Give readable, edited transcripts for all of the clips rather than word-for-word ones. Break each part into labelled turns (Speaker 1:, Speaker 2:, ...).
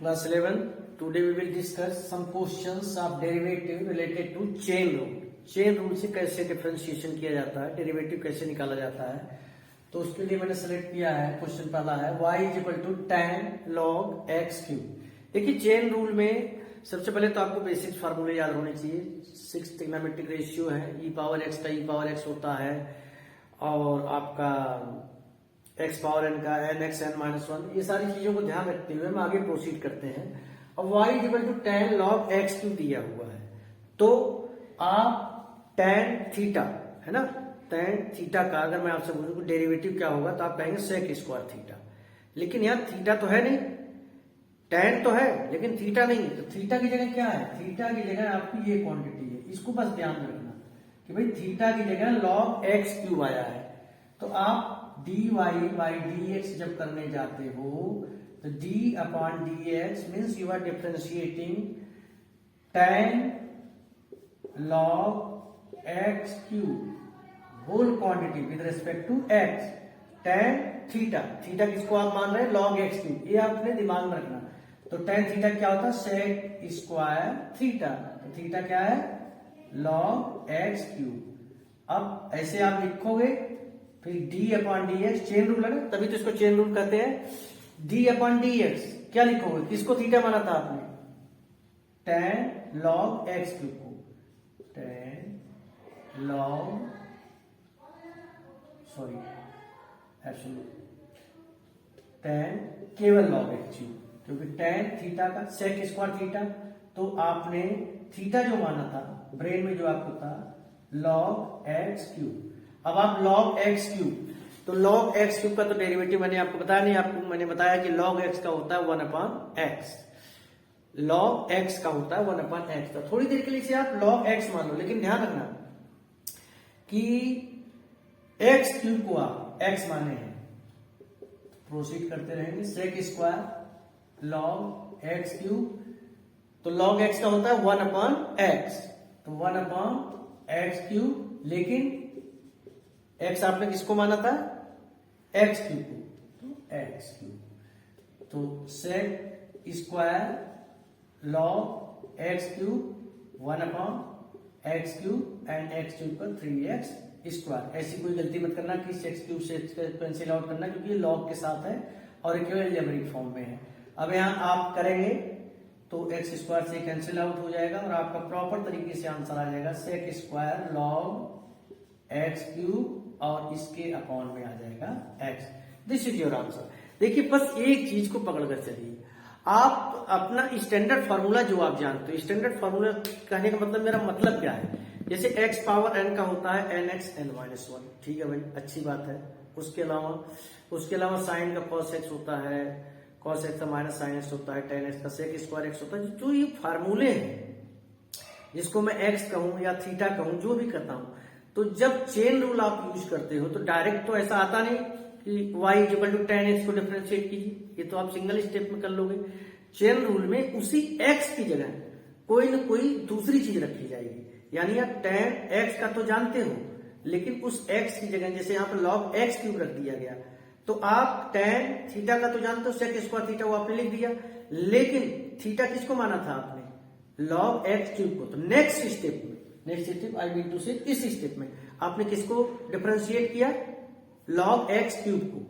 Speaker 1: Class 11. Today we will discuss some questions of derivative related to chain rule. Chain rule से कैसे differentiation किया जाता है, derivative कैसे निकाला जाता है, तो उसके लिए मैंने सेलेक्ट किया है क्वेश्चन पहला है y equal to tan log x cube. देखिए चेन रूल में सबसे पहले तो आपको बेसिक फार्मूले याद होने चाहिए। 6 ट्रिग्नोमेट्रिक रेशियो है, e पावर x का e पावर x होता है और आपका x पावर n का n x n माइनस 1। ये सारी चीजों को ध्यान रखते हुए हम आगे प्रोसीड करते हैं। अब y equal to tan log x cube दिया हुआ है, तो आप tan थीटा है ना, tan थीटा का अगर मैं आपसे पूछूं डेरिवेटिव क्या होगा तो आप कहेंगे sec स्क्वायर थीटा। लेकिन यहाँ थीटा तो है नहीं, tan तो है लेकिन थीटा नहीं है, तो थीटा की जगह क्या है, थीटा की जगह आपकी ये क्वांटिटी है। इसको बस ध्यान रखना कि भाई थीटा की जगह log x क्यूब आया है, तो आप dy बाई dx जब करने जाते हो तो d upon dx means you are differentiating tan log x cube whole quantity with respect to x tan theta. Theta किसको आप मान रहे हैं, log x क्यूब, ये आपने दिमाग में रखना। तो tan थीटा क्या होता है, sec स्क्वायर थीटा, तो थीटा क्या है log x क्यूब। अब ऐसे आप लिखोगे, फिर d upon d x, chain rule है ना, तभी तो इसको चेन रूल कहते हैं। d अपॉन डी एक्स क्या लिखोगे, किसको थीटा माना था आपने, tan log x क्यूब को, tan log सॉरी tan केवल log x क्यूब, क्योंकि tan थीटा का sec स्क्वायर थीटा, तो आपने थीटा जो माना था ब्रेन में जो आपको था log x क्यूब। अब आप log x क्यूब, तो log x क्यूब का तो डेरिवेटिव मैंने आपको बताया नहीं, आपको मैंने बताया कि log x का होता है 1 अपॉन x, log x का होता है 1 अपॉन x। तो थोड़ी देर के लिए आप log x मान लो, लेकिन ध्यान रखना कि x क्यूब को आप x माने हैं। प्रोसीड करते रहेंगे, sec square log x cube, तो log x का होता है 1 अपॉन x, तो 1 अपॉन x क्यूब, लेकिन x आपने किसको माना था, x क्यूब को, तो x क्यूब, तो sec square log x cube 1 upon x cube and x cube का 3x स्क्वायर। ऐसी कोई गलती मत करना कि x क्यूब से कैंसिल आउट करना, क्योंकि ये log के साथ है और केवल अलजेब्रिक फॉर्म में है। अब यहाँ आप करेंगे तो x स्क्वायर से कैंसिल आउट हो जाएगा और आपका प्रॉपर तरीके से आंसर आ जाएगा sec square log x cube और इसके अपॉन में आ जाएगा x। This is your answer. देखिए बस एक चीज को पकड़ कर चलिए, आप अपना स्टैंडर्ड फार्मूला जो आप जानते हो, स्टैंडर्ड फार्मूला कहने का मतलब मेरा मतलब क्या है, जैसे x पावर n का होता है nx n माइनस 1, ठीक है भाई, अच्छी बात है। उसके अलावा साइन का cos x होता है, cos x का माइनस साइन x होता है, tan x का sec स्क्वायर x होता है। जो ये फार्मूले हैं जिसको मैं x कहूं या थीटा कहूं, जो भी करता हूं, तो जब चेन रूल आप यूज करते हो तो डायरेक्ट तो ऐसा आता नहीं कि y equal to tan x को डिफरेंशिएट कीजिए, ये तो आप सिंगल स्टेप में कर लोगे। चेन रूल में उसी x की जगह कोई न कोई दूसरी चीज रखी जाएगी, यानी आप tan x का तो जानते हो, लेकिन उस x की जगह जैसे यहाँ पर log x क्यूब रख दिया गया, तो आप tan थीटा का तो जानते हो, sec स्क्वायर थीटा वो आपने लिख दिया, लेकिन थीटा किसको माना था आपने, log x क्यूब को। तो next step I mean to say इस स्टेप में आपने किसको डिफरेंशिएट किया, log x क्यूब को,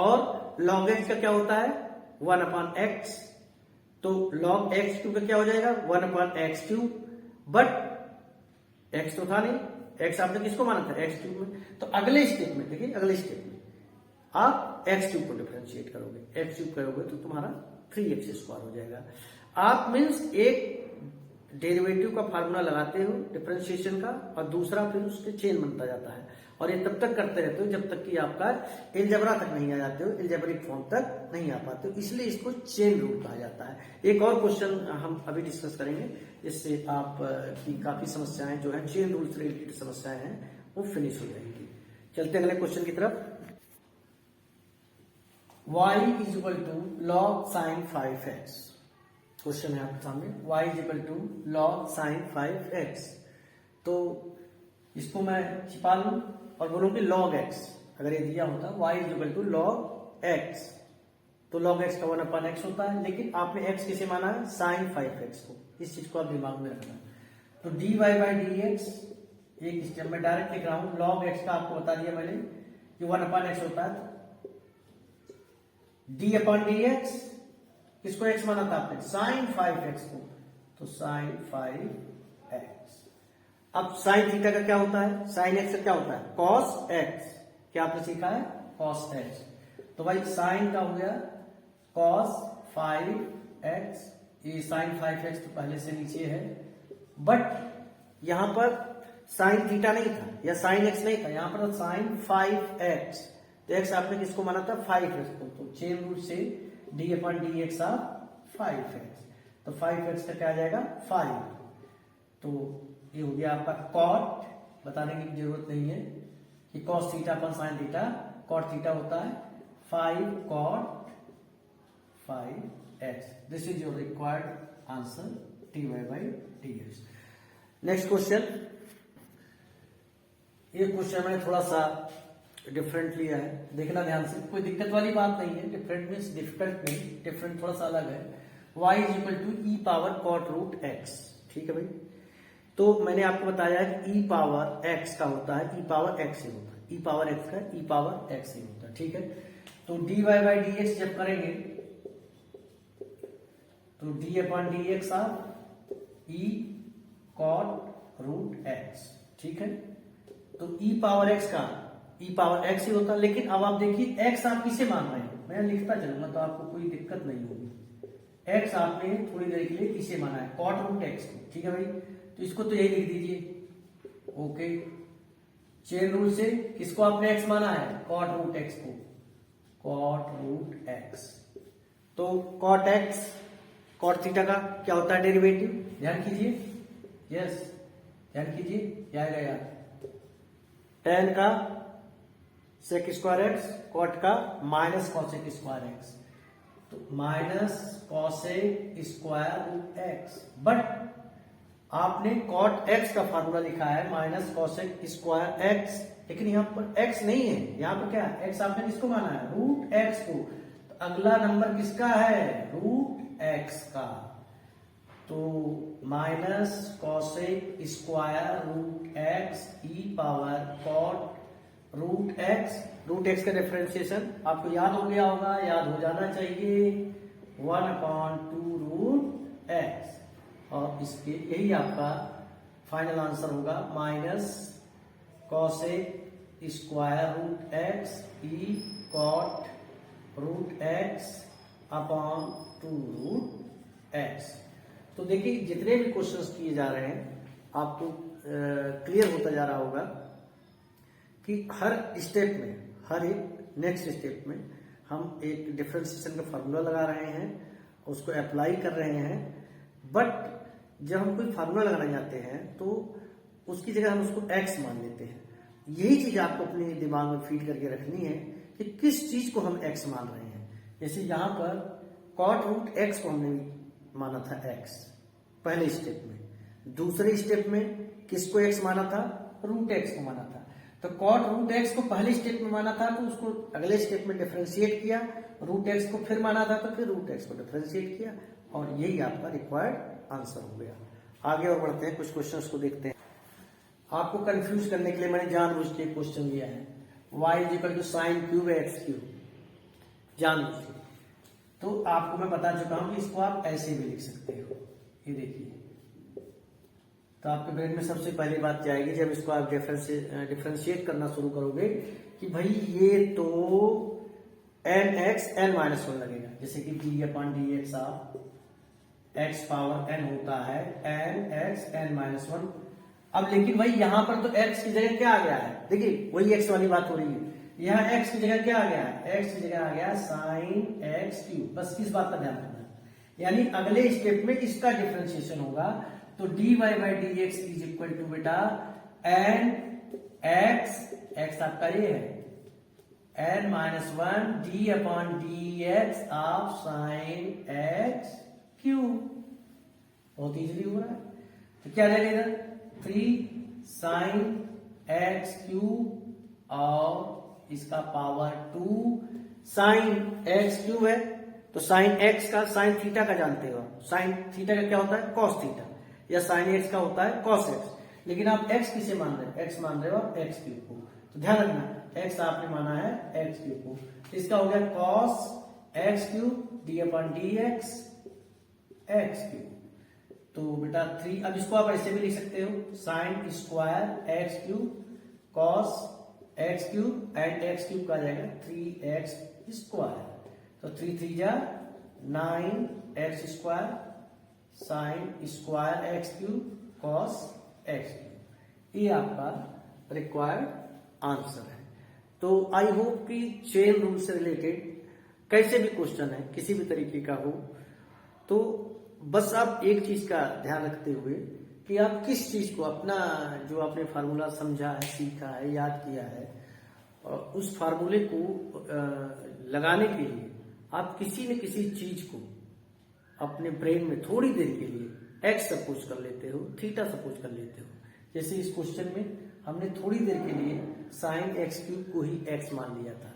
Speaker 1: और log x का क्या होता है 1 अपॉन x, तो log x क्यूब का क्या हो जाएगा 1 upon x cube, but x तो था नहीं, x आपने किसको माना था x क्यूब में। तो अगले स्टेप में देखिए, अगले स्टेप में आप x क्यूब को डिफरेंशिएट करोगे, x क्यूब करोगे तो तुम्हारा 3x स्क्वायर हो जाएगा। आप मीन्स एक डेरिवेटिव का फार्मूला लगाते हो डिफरेंशिएशन का, और दूसरा फिर उसके चेन बनता जाता है, और ये तब तक करते रहते हो जब तक कि आपका अलजेब्रा तक नहीं आ जाते हो, अलजेब्रिक फॉर्म तक नहीं आ पाते हो, इसलिए इसको चेन रूल कहा जाता है। एक और क्वेश्चन हम अभी डिस्कस करेंगे, जिससे आप की काफी समस्याएं जो है चेन रूल से रिलेटेड समस्याएं हैं वो फिनिश हो जाएंगी। चलते अगले क्वेश्चन की तरफ। y is equal to log sin 5x, question है आपके सामने, y is equal to log sin 5x, तो इसको मैं छिपा लूं और बोलूं कि log x, अगर ये दिया होता y is equal to log x, तो log x का 1/x होता है, लेकिन आपने x किसे माना है, sin 5x को। इस चीज को आप दिमाग में रखना। तो dy बाई डी एक्स, एक स्टेप में डायरेक्ट लिख रहा हूं, log x का आपको बता दिया मैंने कि 1/x होता है। d अपॉन डी एक्स, किसको x माना था आपने, sin 5x को, तो sin 5x। अब sin थीटा का क्या होता है, sin x का क्या होता है, cos x। क्या आपने सीखा है, cos x। तो भाई sin का हो गया cos 5x, ये sin 5x तो पहले से नीचे है, बट यहां पर sin थीटा नहीं था या sin x नहीं था, यहां पर sin 5x। तो x आपने किसको माना था, 5x को, तो चेन रूट से d upon d x of 5x, तो 5x का क्या आ जाएगा 5। तो ये हो गया आपका cot, बताने की जरूरत नहीं है कि cos theta upon sin theta, cot theta होता है 5 cot 5x। This is your required answer, dy by d x. Next question, ये क्वेश्चन मैंने थोड़ा सा डिफरेंट लिया है, देखना ध्यान से, कोई दिक्कत वाली बात नहीं है। डिफरेंट मीन्स डिफिकल्ट नहीं, डिफरेंट थोड़ा सा अलग है। y is equal to e power cot root x, ठीक है भाई। तो मैंने आपको बताया कि ई पावर x का होता है ई पावर x ही होता है, ई पावर x का ई पावर x ही होता है, ठीक है। तो dy बाई डी एक्स जब करेंगे तो d upon d x of e cot root x, ठीक है। तो e पावर x का e पावर x ही होता है, लेकिन अब आप देखिए x आप किसे मान रहे हैं, मैं लिखता चलूंगा तो आपको कोई दिक्कत नहीं होगी। x आपने थोड़ी देर के लिए किसे माना है, कॉट रूट x को, ठीक है भाई। तो इसको तो यही लिख दीजिए, ओके। चेन रूल से किसको आपने x माना है, कॉट रूट x को, कॉट रूट x। तो कॉट x, कॉट थीटा का क्या होता है डेरिवेटिव, ध्यान कीजिए, यस ध्यान कीजिए, क्या आएगा यार, tan का sec स्क्वायर एक्स, कॉट का माइनस cosec स्क्वायर एक्स, तो minus cosec square root x. But आपने cot x का फार्मूला लिखा है माइनस cosec स्क्वायर एक्स, लेकिन यहाँ पर x नहीं है, यहाँ पर क्या है, x आपने किसको माना है, रूट x को। तो अगला नंबर किसका है, रूट x का। तो minus cosec square root x e power cot root x. Root x का डिफरेंशिएशन आपको याद हो गया होगा, याद हो जाना चाहिए, 1/2 रूट एक्स। और इसके यही आपका फाइनल आंसर होगा, minus cosec square root x e cot root x upon 2 root x. तो देखिए जितने भी क्वेश्चंस किए जा रहे हैं आपको क्लियर होता जा रहा होगा कि हर स्टेप में, हर एक नेक्स्ट स्टेप में हम एक डिफरेंशिएशन का फार्मूला लगा रहे हैं, उसको अप्लाई कर रहे हैं। बट जब हम कोई फार्मूला लगाने जाते हैं तो उसकी जगह हम उसको x मान लेते हैं। यही चीज आपको अपने दिमाग में फीड करके रखनी है कि किस चीज को हम x मान रहे हैं। जैसे यहां पर कॉट रूट x को हमने माना था x पहले स्टेप में, दूसरे स्टेप में किसको x माना था, रूट x को माना था। तो कॉट रूट x को पहले स्टेप में माना था तो उसको अगले स्टेप में डिफरेंशिएट किया, रूट x को फिर माना था तो फिर रूट x को डिफरेंशिएट किया, और यही आपका रिक्वायर्ड आंसर हो गया। आगे और बढ़ते हैं, कुछ क्वेश्चंस को देखते हैं। आपको कंफ्यूज करने के लिए मैंने जानबूझ के क्वेश्चन दिया है, y is equal to sine cube x cube, जानबूझ के। तो आपको मैं बता चुका हूं कि इसको आप ऐसे भी लिख सकते हो, ये देखिए। तो आपके ब्रेन में सबसे पहली बात जाएगी जब इसको आप डिफरेंशिएट करना शुरू करोगे कि भाई ये तो एन एक्स एन माइनस 1 लगेगा, जैसे कि d upon d x of x power n होता है एन एक्स एन माइनस 1। अब लेकिन भाई यहां पर तो एक्स की जगह क्या आ गया है, देखिए वही एक्स वाली बात हो रही है, यहाँ एक्स की जगह क्या आ गया है, एक्स की जगह आ गया साइन एक्स क्यूब। बस इस बात का ध्यान रखना, यानी अगले स्टेप में इसका डिफरेंशिएशन होगा। तो dy by d x is equal to बेटा एन एक्स, एक्स आपका ये है n minus 1 d upon d x of sine x cube. बहुत इजीली हो रहा है। तो क्या जाएगा इधर 3 साइन एक्स क्यूब और इसका पावर 2 साइन एक्स क्यूब है, तो साइन एक्स का साइन थीटा का जानते हो, साइन थीटा का क्या होता है कॉस थीटा, या साइन एक्स का होता है कॉस एक्स। लेकिन आप एक्स किसे मान रहे हो, एक्स मान रहे हो आप एक्स क्यूब को, तो ध्यान रखना एक्स आपने माना है एक्स क्यूब को। इसका हो गया cos x cube D upon d x cube. तो बेटा 3, अब इसको आप ऐसे भी लिख सकते हो sine square x cube cos x cube and x cube का आ जाएगा 3x स्क्वायर। तो 3 3 जा 9x square sine square x cube cos x cube. ये आपका रिक्वायर्ड आंसर है। तो आई होप कि चेन रूल से रिलेटेड कैसे भी क्वेश्चन है किसी भी तरीके का हो, तो बस आप एक चीज का ध्यान रखते हुए कि आप किस चीज को अपना जो आपने फार्मूला समझा है, सीखा है, याद किया है, और उस फार्मूले को लगाने के लिए आप किसी न किसी चीज को अपने ब्रेन में थोड़ी देर के लिए एक्स सपोज कर लेते हो, थीटा सपोज कर लेते हो। जैसे इस क्वेश्चन में हमने थोड़ी देर के लिए साइन एक्स क्यूब को ही एक्स मान लिया था।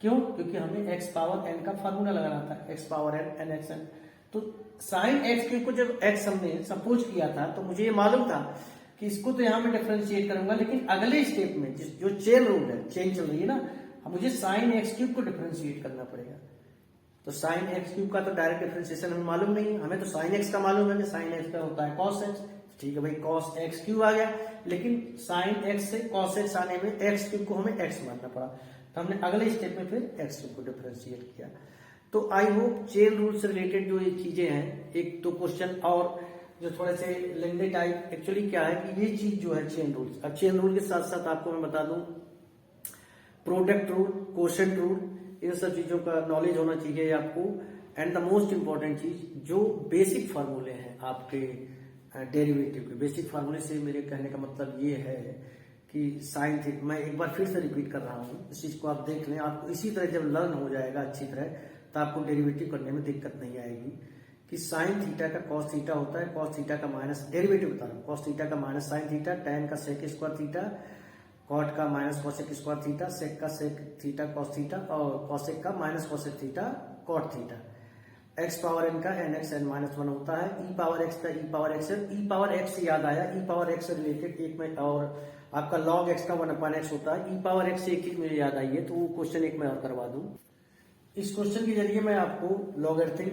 Speaker 1: क्यों? क्योंकि हमें एक्स पावर एन का फार्मूला लगाना था, x power n n x n. तो साइन एक्स क्यूब को जब एक्स हमने सपोज किया था तो मुझे ये मालूम था कि इसको तो यहां मैं डिफरेंशिएट करूंगा, लेकिन अगले स्टेप में जो चेन रूल है, चेन चल रही है ना, मुझे साइन एक्स क्यूब को डिफरेंशिएट करना पड़ेगा। तो साइन एक्स क्यूब का तो डायरेक्ट डिफरेंशिएशन हमें मालूम नहीं है, हमें तो साइन एक्स का मालूम है कि साइन एक्स का होता है कॉस एक्स। ठीक है भाई, कॉस एक्स क्यूब आ गया, लेकिन साइन एक्स से कॉस एक्स आने में एक्स क्यूब को हमें एक्स मानना पड़ा, तो हमने अगले स्टेप में फिर एक्स क्यूब को डिफरेंशिएट किया। तो आई होप चेन रूल से रिलेटेड जो ये चीजें हैं, एक दो क्वेश्चन और जो थोड़े से लेंदे टाइप, एक्चुअली क्या है कि ये चीज जो है चेन रूल, अब चेन रूल के साथ साथ आपको मैं बता दूं प्रोडक्ट रूल, कोशेंट रूल, इन सब चीजों का नॉलेज होना चाहिए आपको। एंड द मोस्ट इंपॉर्टेंट चीज जो बेसिक फार्मूले हैं आपके डेरिवेटिव के, बेसिक फार्मूले से मेरे कहने का मतलब ये है कि साइन थीटा, मैं एक बार फिर से रिपीट कर रहा हूँ, इस चीज को आप देख लें। आपको इसी तरह जब लर्न हो जाएगा अच्छी तरह, तो आपको डेरिवेटिव करने में दिक्कत नहीं आएगी कि साइन थीटा का कॉस थीटा होता है, कॉस थीटा का माइनस, डेरिवेटिव बता रहा हूँ, कॉस थीटा का माइनस साइन थीटा, टैन का सेक स्क्वायर थीटा, कॉट का minus cosec square theta, sec का सेक थीटा कॉस थीटा, और कॉसेक का minus cosec theta cot theta. X power n का एन एक्स एन माइनस 1 होता है, e power x का e power x n. ई power x से याद आया, ई पावर एक्स से रिलेटेड एक में और आपका लॉग एक्स का 1/x होता है। ई पावर एक्स से एक चीज मुझे याद आई है, तो वो क्वेश्चन एक मैं और करवा दूं। इस क्वेश्चन के जरिए मैं आपको लॉगरिथम,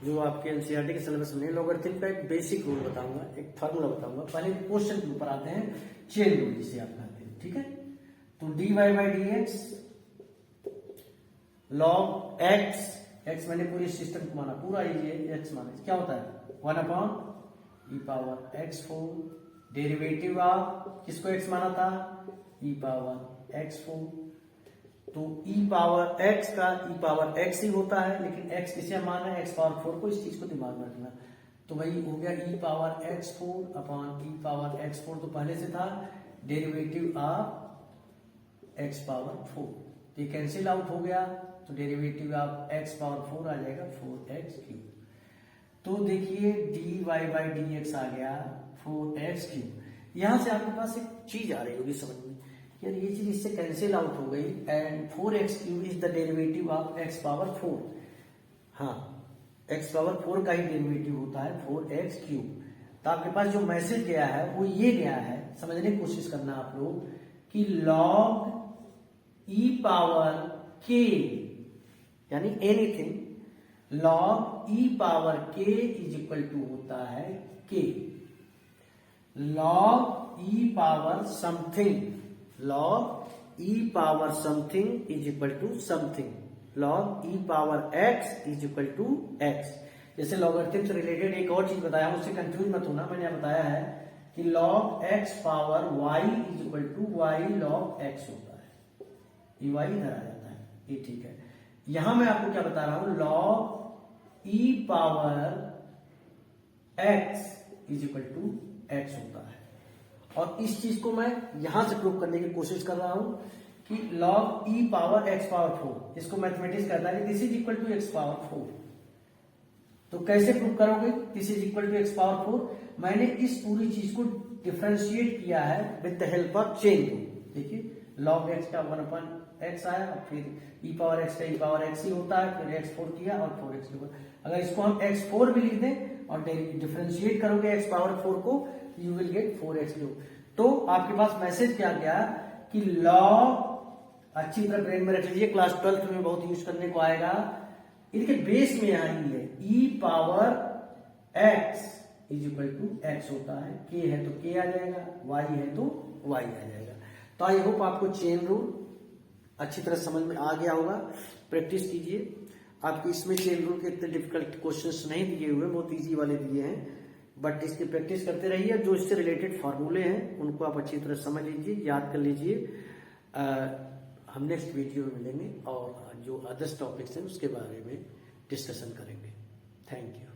Speaker 1: जो आपके एनसीईआरटी के सिलेबस में लॉगरिथम का एक बेसिक रूल बताऊंगा, एक फार्मूला बताऊंगा। पहले क्वेश्चन के ऊपर आते हैं, चेन रूल जिसे आप कहते हैं, ठीक है। तो d y by d x log x, x मैंने पूरे सिस्टम को माना, पूरा ये एक्स माना, क्या होता है 1/e power x4, derivative of किसको x माना था, e पावर x4। तो e पावर x का e पावर x ही होता है, लेकिन x किसे माना है, x पावर 4 को। इस चीज को दिमाग में रखना। तो वही हो गया e power x4 upon e power x4, तो पहले से था डेरिवेटिव ऑफ x पावर 4, तो ये कैंसिल आउट हो गया, तो डेरिवेटिव ऑफ x पावर 4 आ जाएगा 4x क्यूब। तो देखिए d y by d x आ गया 4x क्यूब। यहां से आपके पास एक चीज आ रही होगी समझ में, यार ये चीज इससे कैंसिल आउट हो गई, and 4x cube is the derivative of x power 4। हाँ, x पावर 4 का ही डेरिवेटिव होता है 4x क्यूब। तो आपके पास जो मैसेज गया है वो ये गया है, समझने की कोशिश करना आप लोग, कि log e पावर k यानी anything log e power k is equal to होता है k, log e power something, log e power something is equal to something, log e power x is equal to x। जैसे logarithm से related एक और चीज बताया, उससे confuse मत होना। मैंने बताया है कि log x power y is equal to y log x होता है, ये y इधर आ जाता है, ये ठीक है। यहां मैं आपको क्या बता रहा हूं, log e power x is equal to x होता है। और इस चीज को मैं यहां से प्रूव करने की कोशिश कर रहा हूं कि log e power x power 4, इसको मैथमेटिक्स कहता है कि this is equal to x power 4। तो कैसे प्रूव करोगे this is equal to x power 4? मैंने इस पूरी चीज को डिफरेंशिएट किया है with the help of chain rule. देखिए log x का 1/e x आया, फिर e पावर x का e पावर x ही होता है, फिर x4 किया और 4x के ऊपर। अगर इसको हम x4 भी लिख दें और डिफरेंशिएट करोगे x पावर 4 को, यू विल गेट 4x3। तो आपके पास मैसेज क्या गया कि लॉग, अच्छी तरह ब्रेन में रख लीजिए, क्लास 12th में बहुत यूज करने को आएगा। इनके बेस में यहाँ ही है e power x is equal to x होता है, k है तो k आ जाएगा, y है तो y आ जाएगा। तो आई होप आपको चेन रूल अच्छी तरह समझ में आ गया होगा। प्रैक्टिस कीजिए। आपको इसमें चेन रूल के इतने डिफिकल्ट क्वेश्चंस नहीं दिए हुए, बहुत इजी वाले दिए हैं, बट इसकी प्रैक्टिस करते रहिए। जो इससे रिलेटेड फॉर्मूले हैं उनको आप अच्छी तरह समझ लीजिए, याद कर लीजिए। हम नेक्स्ट वीडियो में मिलेंगे और जो अदर्स टॉपिक्स हैं उसके बारे में डिस्कशन करेंगे। Thank you.